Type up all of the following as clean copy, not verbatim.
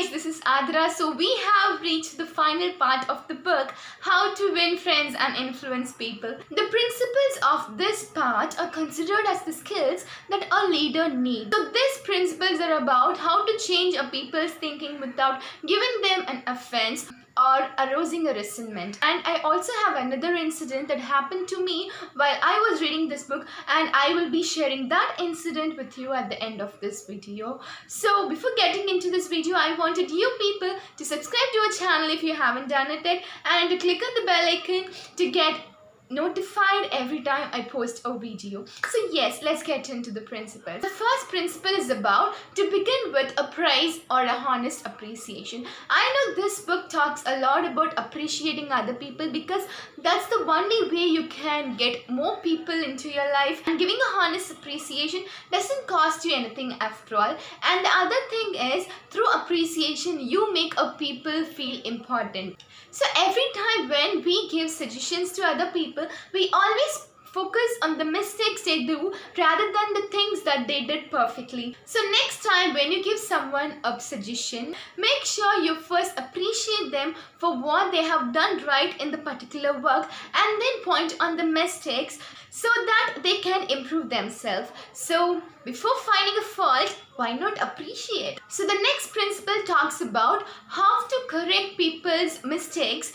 guys, this is Aathira. So we have reached the final part of the book, How to Win Friends and Influence People. The principles of this part are considered as the skills that a leader needs. So these principles are about how to change a people's thinking without giving them an offense or arousing a resentment. And I also have another incident that happened to me while I was reading this book, and I will be sharing that incident with you at the end of this video. So before getting into this video, I wanted you people to subscribe to our channel if you haven't done it yet, and to click on the bell icon to get notified every time I post a video. So yes, let's get into the principles. The first principle is about to begin with a praise or a honest appreciation. I know this book talks a lot about appreciating other people because that's the only way you can get more people into your life, and giving a honest appreciation doesn't cost you anything after all. And the other thing is, through appreciation you make a people feel important. So every time when we give suggestions to other people, we always focus on the mistakes they do rather than the things that they did perfectly. So next time when you give someone a suggestion, make sure you first appreciate them for what they have done right in the particular work, and then point on the mistakes so that they can improve themselves. So before finding a fault, why not appreciate? So the next principle talks about how to correct people's mistakes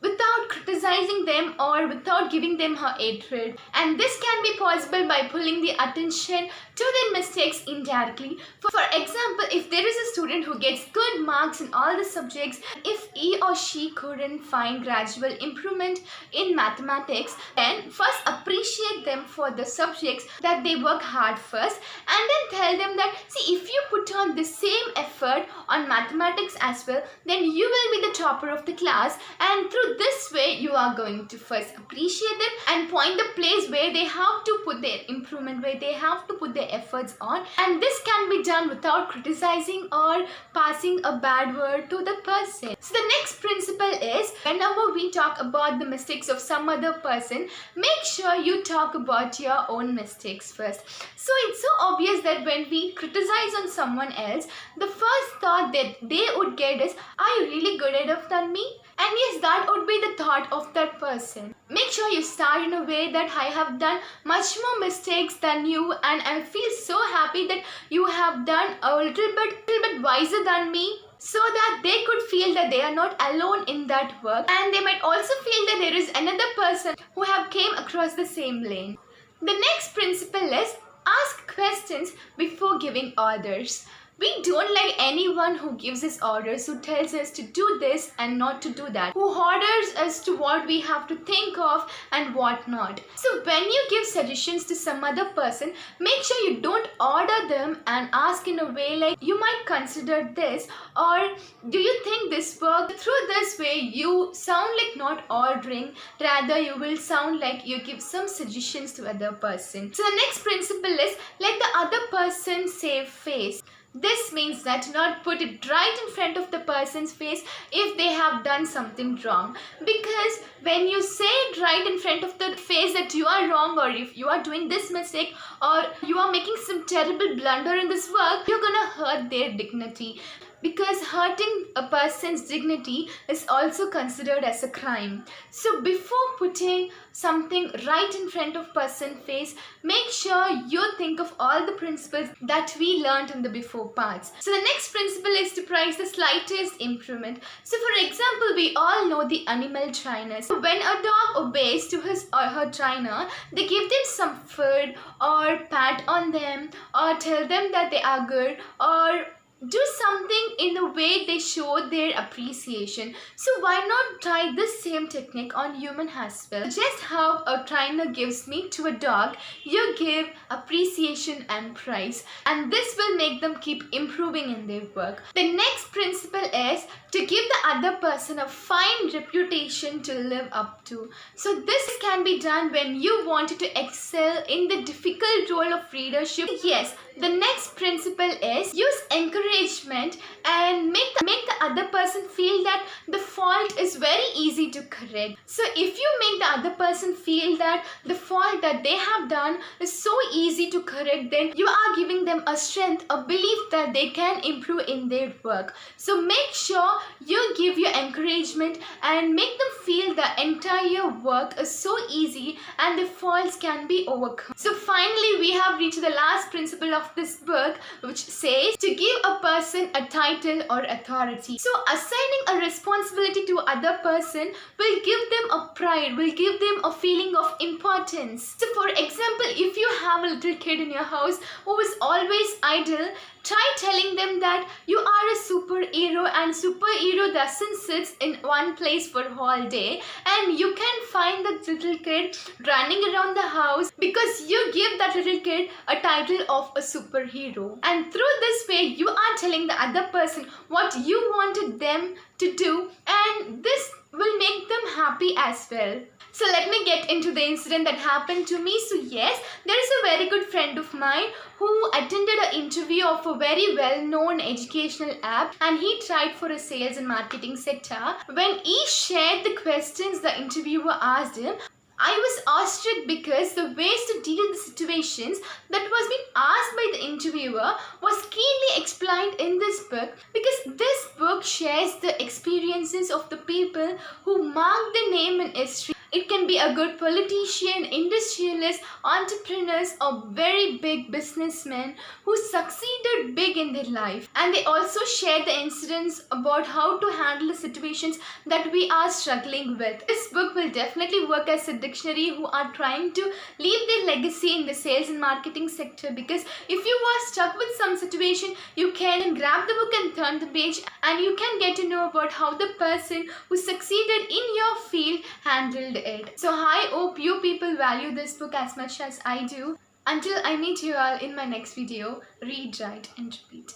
without criticizing them or without giving them her hatred. And this can be possible by pulling the attention to their mistakes indirectly. For example, if there is a student who gets good marks in all the subjects, if he or she couldn't find gradual improvement in mathematics, then first appreciate them for the subjects that they work hard first, and then tell them that, see, if you put on the same effort on mathematics as well, then you will be the topper of the class. And through this way you are going to first appreciate them and point the place where they have to put their improvement, where they have to put their efforts on. And this can be done without criticizing or passing a bad word to the person. So the next principle is, whenever we talk about the mistakes of some other person, make sure you talk about your own mistakes first. So it's so obvious that when we criticize on someone else, the first thought that they would get is, are you really good enough than me? And yes, that would be the thought of that person. Make sure you start in a way that I have done much more mistakes than you, and I feel so happy that you have done a little bit wiser than me, so that they could feel that they are not alone in that work, and they might also feel that there is another person who have came across the same lane. The next principle is, ask questions before giving orders. We don't like anyone who gives us orders, who tells us to do this and not to do that, who orders us to what we have to think of and what not. So when you give suggestions to some other person, make sure you don't order them and ask in a way like, you might consider this, or do you think this works? Through this way you sound like not ordering, rather you will sound like you give some suggestions to other person. So the next principle is, let the other person save face. This means that not put it right in front of the person's face if they have done something wrong. Because when you say it right in front of the face that you are wrong, or if you are doing this mistake, or you are making some terrible blunder in this work, you're gonna hurt their dignity. Because hurting a person's dignity is also considered as a crime. So before putting something right in front of person's face, make sure you think of all the principles that we learned in the before parts. So the next principle is to prize the slightest improvement. So for example, we all know the animal trainers. When a dog obeys to his or her trainer, they give them some food, or pat on them, or tell them that they are good, or do something in a way they show their appreciation. So why not try this same technique on human as well? Just how a trainer gives meat to a dog, you give appreciation and praise, and this will make them keep improving in their work. The next principle is to give the other person a fine reputation to live up to. So this can be done when you wanted to excel in the difficult role of leadership. Yes, The next principle is use encouragement and make the other person feel that the fault is very easy to correct. So if you make the other person feel that the fault that they have done is so easy to correct, then you are giving them a strength, a belief that they can improve in their work. So make sure you give your encouragement and make them feel the entire work is so easy and the faults can be overcome. So finally, we have reached the last principle of this book, which says to give a person a title or authority. So assigning a responsibility to other person will give them a pride, will give them a feeling of importance. So for example, if you have a little kid in your house who is always idle, try telling them that you are a superhero and superhero doesn't sit in one place for all day, and you can find that little kid running around the house because you give that little kid a title of a superhero. And through this way, you are telling the other person what you wanted them to do, and this will make them happy as well. So let me get into the incident that happened to me. So yes, there is a very good friend of mine who attended an interview of a very well-known educational app, and he tried for a sales and marketing sector. When he shared the questions the interviewer asked him, I was awestruck because the ways to deal with the situations that was being asked by the interviewer was keenly explained in this book, because this book shares the experiences of the people who marked their name in history. It can be a good politician, industrialist, entrepreneurs, or very big businessmen who succeeded big in their life. And they also share the incidents about how to handle the situations that we are struggling with. This book will definitely work as a dictionary who are trying to leave their legacy in the sales and marketing sector, because if you are stuck with some situation, you can grab the book and turn the page, and you can get to know about how the person who succeeded in your field handled it. So I hope you people value this book as much as I do. Until I meet you all in my next video, read, write and repeat.